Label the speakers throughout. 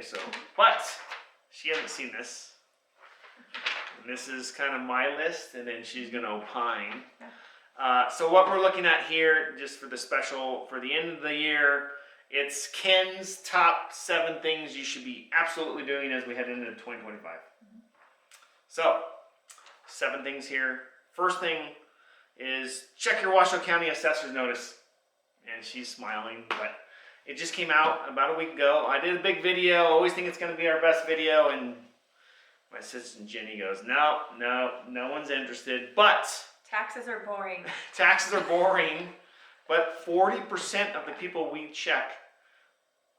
Speaker 1: So, but she hasn't seen this. And this is kind of my list, and then she's going to opine. So what we're looking at here, just for the special, for the end of the year, it's Ken's top 7 things you should be absolutely doing as we head into 2025. So, 7 things here. First thing is check your Washoe County Assessor's Notice. And she's smiling, but it just came out about a week ago. I did a big video. Always think it's going to be our best video, and my assistant Jenny goes, no one's interested. But
Speaker 2: taxes are boring.
Speaker 1: Taxes are boring, but 40% of the people we check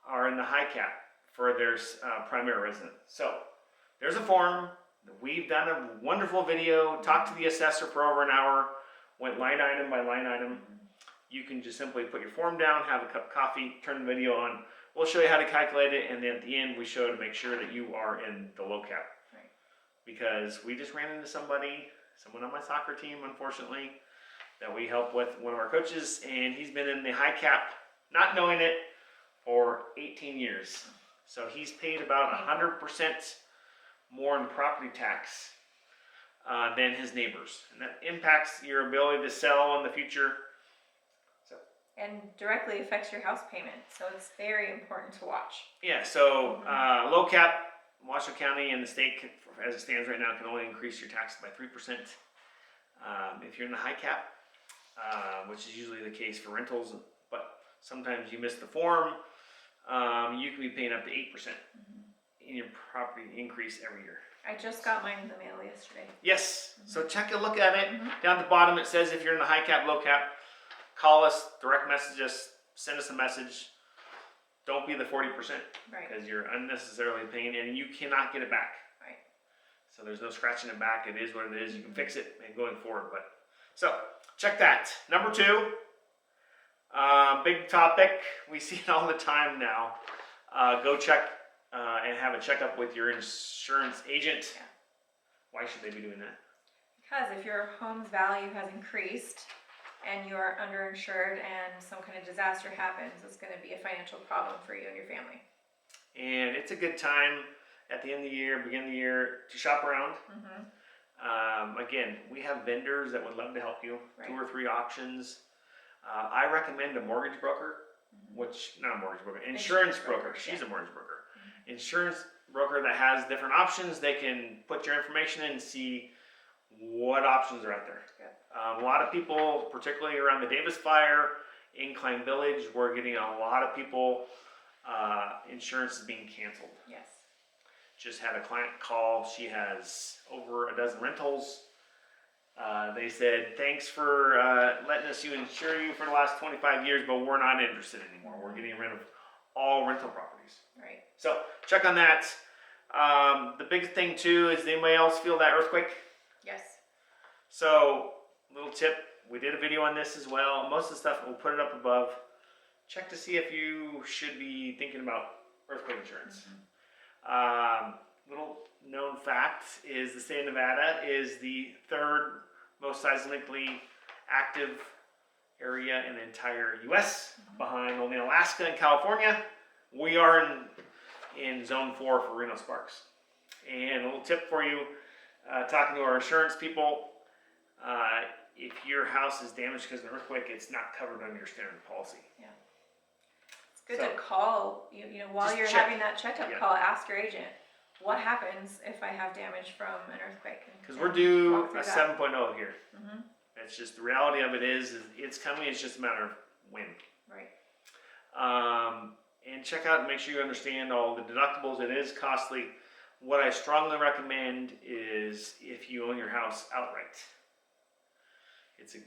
Speaker 1: are in the high cap for their primary residence. So there's a form. We've done a wonderful video, talked to the assessor for over an hour, went line item by line item. You can just simply put your form down, have a cup of coffee, turn the video on. We'll show you how to calculate it, and then at the end we show to make sure that you are in the low cap.
Speaker 2: Right.
Speaker 1: Because we just ran into someone on my soccer team, unfortunately, that we help with, one of our coaches, and he's been in the high cap, not knowing it, for 18 years. So he's paid about 100% more in property tax than his neighbors. And that impacts your ability to sell in the future.
Speaker 2: And directly affects your house payment, so it's very important to watch.
Speaker 1: Yeah, so low cap, Washoe County and the state, as it stands right now, can only increase your taxes by 3%. If you're in the high cap, which is usually the case for rentals, but sometimes you miss the form, you can be paying up to 8% in your property increase every year.
Speaker 2: I just got mine in the mail yesterday.
Speaker 1: Yes, so check a look at it. Down at the bottom it says if you're in the high cap, low cap, call us, direct message us, send us a message. Don't be the 40%,
Speaker 2: right?
Speaker 1: Because you're unnecessarily paying, and you cannot get it back.
Speaker 2: Right.
Speaker 1: So there's no scratching it back. It is what it is. You can fix it and going forward. But so check that. Number 2, big topic. We see it all the time now. Go check and have a checkup with your insurance agent.
Speaker 2: Yeah.
Speaker 1: Why should they be doing that?
Speaker 2: Because if your home's value has increased and you're underinsured and some kind of disaster happens, it's going to be a financial problem for you and your family.
Speaker 1: And it's a good time at the end of the year, beginning of the year, to shop around. Again, we have vendors that would love to help you. Right. 2 or 3 options. I recommend a mortgage broker, not a mortgage broker, insurance broker. She's a mortgage broker. Insurance broker that has different options. They can put your information in and see what options are out there. A lot of people, particularly around the Davis fire, Incline Village, we're getting a lot of people, insurance is being canceled.
Speaker 2: Yes.
Speaker 1: Just had a client call. She has over a dozen rentals. They said, thanks for letting us insure you for the last 25 years, but we're not interested anymore. We're getting rid of all rental properties.
Speaker 2: Right.
Speaker 1: So check on that. The big thing too is, anybody else feel that earthquake?
Speaker 2: Yes.
Speaker 1: So, little tip, we did a video on this as well. Most of the stuff, we'll put it up above. Check to see if you should be thinking about earthquake insurance. Little known fact is the state of Nevada is the 3rd most seismically active area in the entire U.S. behind only Alaska and California. We are in zone 4 for Reno Sparks. And a little tip for you, talking to our insurance people, if your house is damaged because of an earthquake, it's not covered under your standard policy.
Speaker 2: Yeah. It's good to call, while you're
Speaker 1: check.
Speaker 2: having that checkup, call, ask your agent, what happens if I have damage from an earthquake?
Speaker 1: Because we're due a 7.0 here. It's just, the reality of it is it's coming, it's just a matter of when.
Speaker 2: Right.
Speaker 1: And check out and make sure you understand all the deductibles. It is costly. What I strongly recommend is if you own your house outright. It's a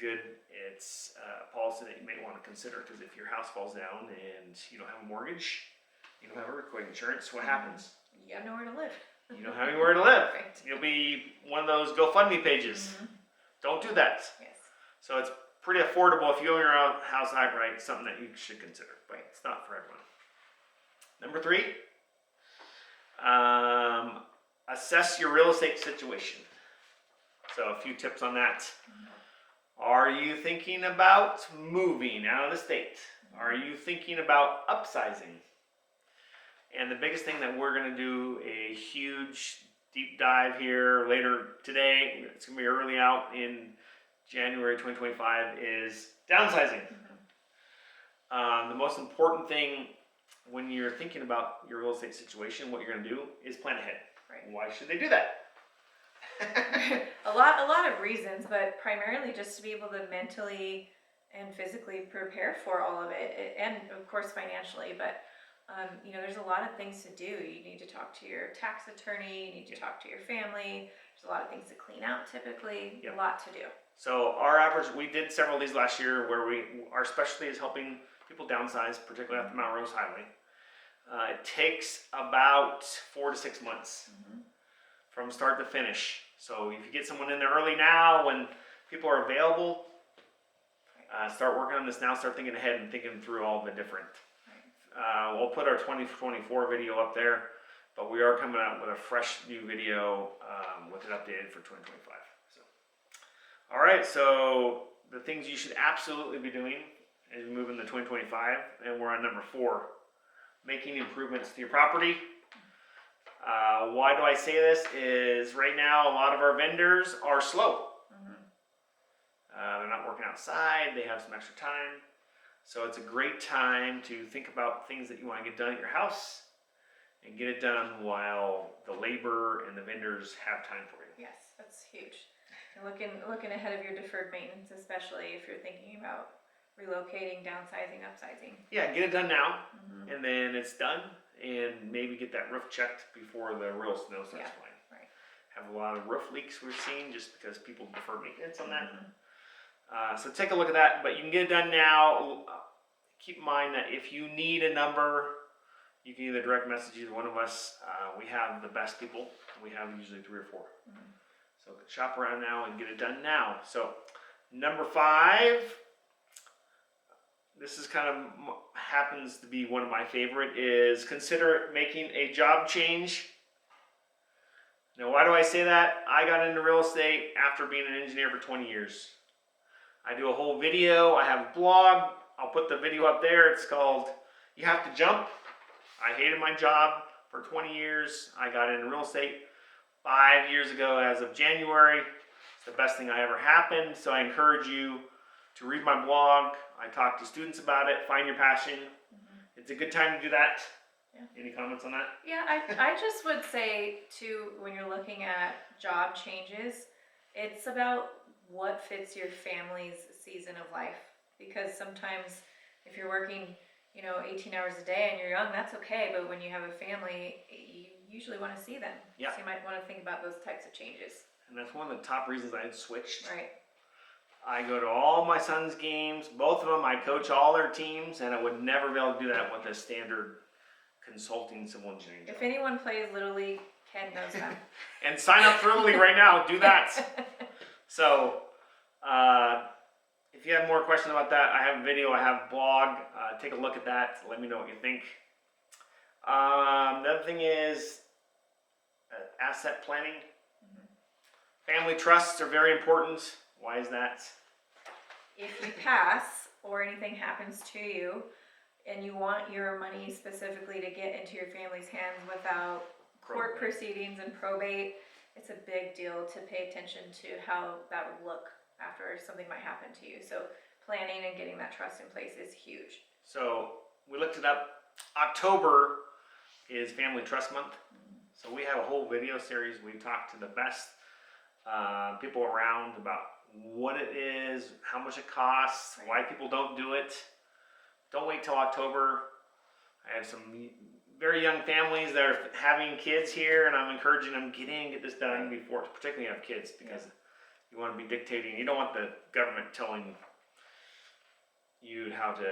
Speaker 1: policy that you may want to consider, because if your house falls down and you don't have a mortgage, you don't have earthquake insurance, what happens?
Speaker 2: You have nowhere to live.
Speaker 1: You don't have anywhere to live.
Speaker 2: Right.
Speaker 1: You'll be one of those GoFundMe pages. Don't do that.
Speaker 2: Yes. So
Speaker 1: it's pretty affordable if you own your own house outright. Something that you should consider, but it's not for everyone. Number 3, assess your real estate situation. So a few tips on that. Are you thinking about moving out of the state? Are you thinking about upsizing? And the biggest thing that we're gonna do a huge deep dive here later today, it's gonna be early out in January 2025, is downsizing. The most important thing when you're thinking about your real estate situation, what you're gonna do is plan ahead.
Speaker 2: Right.
Speaker 1: Why should they do that?
Speaker 2: A lot of reasons, but primarily just to be able to mentally and physically prepare for all of it, and of course financially. But you know, there's a lot of things to do. You need to talk to your tax attorney. You need to talk to your family. There's a lot of things to clean out. Typically, a lot to do.
Speaker 1: So our average, we did several of these last year where our specialty is helping people downsize, particularly off the Mount Rose Highway. It takes about 4 to 6 months from start to finish. So if you get someone in there early now, when people are available, start working on this now. Start thinking ahead and thinking through all the different. We'll put our 2024 video up there, but we are coming out with a fresh new video with it updated for 2025. So, all right. So the things you should absolutely be doing as we move into 2025, and we're on number 4, making improvements to your property. Why do I say this? Is right now a lot of our vendors are slow. They're not working outside. They have some extra time. So it's a great time to think about things that you want to get done at your house and get it done while the labor and the vendors have time for you.
Speaker 2: Yes, that's huge. And looking ahead of your deferred maintenance, especially if you're thinking about relocating, downsizing, upsizing.
Speaker 1: Yeah, get it done now, and then it's done, and maybe get that roof checked before the real snow starts flying.
Speaker 2: Right.
Speaker 1: Have a lot of roof leaks we're seeing just because people defer maintenance on that. So take a look at that, but you can get it done now. Keep in mind that if you need a number, you can either direct message either one of us. We have the best people. We have usually 3 or 4. So shop around now and get it done now. So number 5, this is kind of happens to be one of my favorite, is consider making a job change. Now, why do I say that? I got into real estate after being an engineer for 20 years. I do a whole video. I have a blog. I'll put the video up there. It's called You Have to Jump. I hated my job for 20 years. I got into real estate 5 years ago as of January. It's the best thing that ever happened. So I encourage you to read my blog. I talk to students about it. Find your passion. It's a good time to do that. Any comments on that?
Speaker 2: Yeah, I just would say too, when you're looking at job changes, it's about what fits your family's season of life. Because sometimes if you're working, 18 hours a day and you're young, that's okay. But when you have a family, you usually want to see them.
Speaker 1: Yeah.
Speaker 2: So you might want to think about those types of changes.
Speaker 1: And that's one of the top reasons I had switched.
Speaker 2: Right.
Speaker 1: I go to all my son's games, both of them. I coach all their teams, and I would never be able to do that with a standard consulting civil engineering job.
Speaker 2: If anyone plays Little League, Ken knows them.
Speaker 1: And sign up for Little League right now. Do that. So, if you have more questions about that, I have a video, I have a blog. Take a look at that. Let me know what you think. The other thing is asset planning. Family trusts are very important. Why is that?
Speaker 2: If you pass or anything happens to you and you want your money specifically to get into your family's hands without court proceedings and probate, it's a big deal to pay attention to how that would look after something might happen to you. So planning and getting that trust in place is huge.
Speaker 1: So we looked it up. October is Family Trust Month. So we have a whole video series. We talk to the best people around about what it is, how much it costs, why people don't do it. Don't wait till October. I have some very young families that are having kids here, and I'm encouraging them, get in, get this done before, particularly if you have kids, because you want to be dictating. You don't want the government telling you how to,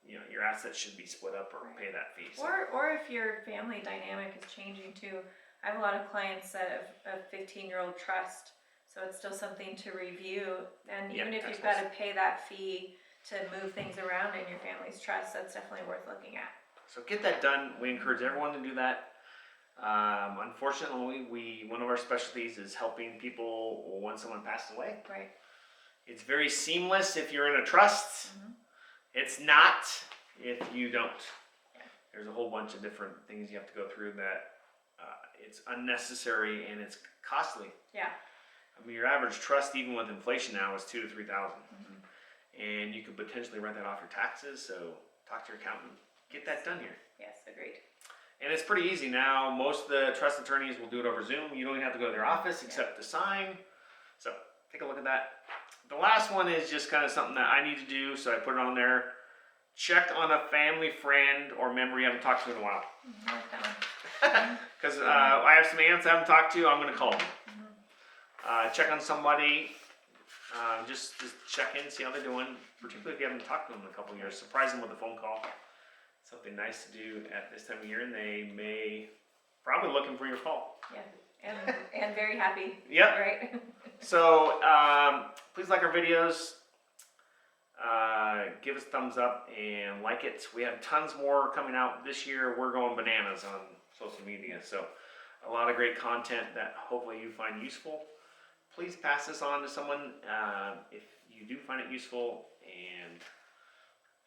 Speaker 1: your assets should be split up or pay that fee. So.
Speaker 2: Or if your family dynamic is changing too. I have a lot of clients that have a 15-year-old trust, so it's still something to review. And even if you've got to pay that fee to move things around in your family's trust, that's definitely worth looking at.
Speaker 1: So get that done. We encourage everyone to do that. Unfortunately, one of our specialties is helping people when someone passes away.
Speaker 2: Right.
Speaker 1: It's very seamless if you're in a trust. It's not if you don't. there's a whole bunch of different things you have to go through that it's unnecessary and it's costly.
Speaker 2: Yeah.
Speaker 1: I mean, your average trust, even with inflation now, is $2,000 to $3,000, and you could potentially write that off your taxes. So talk to your accountant, get that done here.
Speaker 2: Yes, agreed.
Speaker 1: And it's pretty easy now. Most of the trust attorneys will do it over Zoom. You don't even have to go to their office except to sign. So take a look at that. The last one is just kind of something that I need to do, so I put it on there. Check on a family, friend, or member you haven't talked to in a while.
Speaker 2: I like that one.
Speaker 1: Because I have some aunts I haven't talked to. I'm going to call them. Check on somebody. Just check in, see how they're doing. Particularly if you haven't talked to them in a couple of years. Surprise them with a phone call. Something nice to do at this time of year, and they may probably looking for your call.
Speaker 2: Yeah, and very happy.
Speaker 1: Yep.
Speaker 2: Right.
Speaker 1: So please like our videos. Give us a thumbs up and like it. We have tons more coming out this year. We're going bananas on social media, so a lot of great content that hopefully you find useful. Please pass this on to someone if you do find it useful, and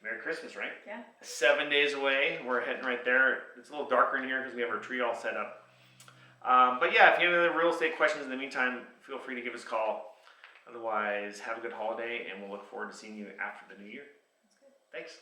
Speaker 1: Merry Christmas, right?
Speaker 2: Yeah.
Speaker 1: 7 days away. We're heading right there. It's a little darker in here because we have our tree all set up. But yeah, if you have any other real estate questions in the meantime, feel free to give us a call. Otherwise, have a good holiday, and we'll look forward to seeing you after the new year. Thanks.